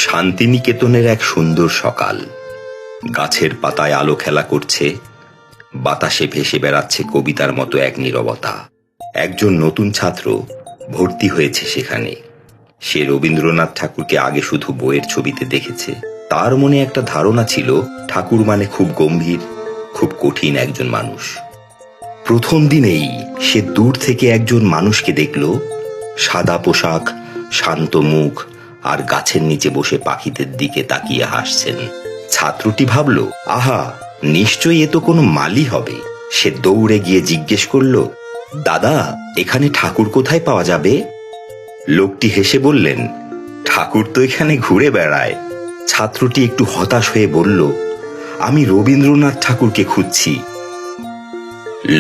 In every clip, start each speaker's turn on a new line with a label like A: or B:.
A: শান্তিনিকেতনের এক সুন্দর সকাল। গাছের পাতায় আলো খেলা করছে, বাতাসে ভেসে বেড়াচ্ছে কবিতার মতো এক নীরবতা। একজন নতুন ছাত্র ভর্তি হয়েছে সেখানে। সে রবীন্দ্রনাথ ঠাকুরকে আগে শুধু বইয়ের ছবিতে দেখেছে। তার মনে একটা ধারণা ছিল, ঠাকুর মানে খুব গম্ভীর, খুব কঠিন একজন মানুষ। প্রথম দিনেই সে দূর থেকে একজন মানুষকে দেখল, সাদা পোশাক, শান্ত মুখ, আর গাছের নিচে বসে পাখিদের দিকে তাকিয়ে হাসছেন। ছাত্রটি ভাবল, আহা, নিশ্চয়ই এ তো কোনো মালি হবে। সে দৌড়ে গিয়ে জিজ্ঞেস করল, দাদা, এখানে ঠাকুর কোথায় পাওয়া যাবে? লোকটি হেসে বললেন, ঠাকুর তো এখানে ঘুরে বেড়ায়। ছাত্রটি একটু হতাশ হয়ে বলল, আমি রবীন্দ্রনাথ ঠাকুরকে খুঁজছি।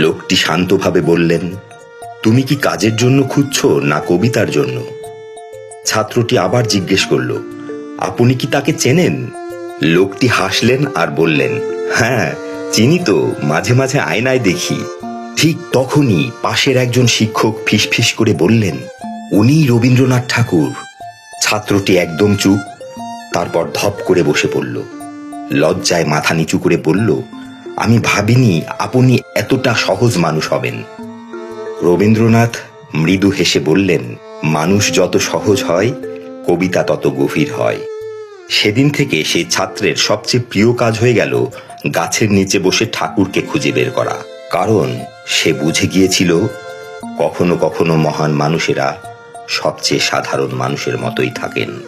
A: লোকটি শান্তভাবে বললেন, তুমি কি কাজের জন্য খুঁজছো না কবিতার জন্য? ছাত্রটি আবার জিজ্ঞেস করল, আপনি কি তাকে চেনেন? লোকটি হাসলেন আর বললেন, হ্যাঁ, চিনি তো, মাঝে মাঝে আয়নায় দেখি। ঠিক তখনই পাশের একজন শিক্ষক ফিসফিস করে বললেন, উনিই রবীন্দ্রনাথ ঠাকুর। ছাত্রটি একদম চুপ, তারপর ধপ করে বসে পড়ল। লজ্জায় মাথা নিচু করে বলল, আমি ভাবিনি আপনি এতটা সহজ মানুষ হবেন। রবীন্দ্রনাথ মৃদু হেসে বললেন, মানুষ যত সহজ হয়, কবিতা তত গভীর হয়। সেদিন থেকে সেই ছাত্রের সবচেয়ে প্রিয় কাজ হয়ে গেল গাছের নিচে বসে ঠাকুরকে খুঁজে বের করা। কারণ সে বুঝে গিয়েছিল, কখনো কখনো মহান মানুষেরা সবচেয়ে সাধারণ মানুষের মতোই থাকেন।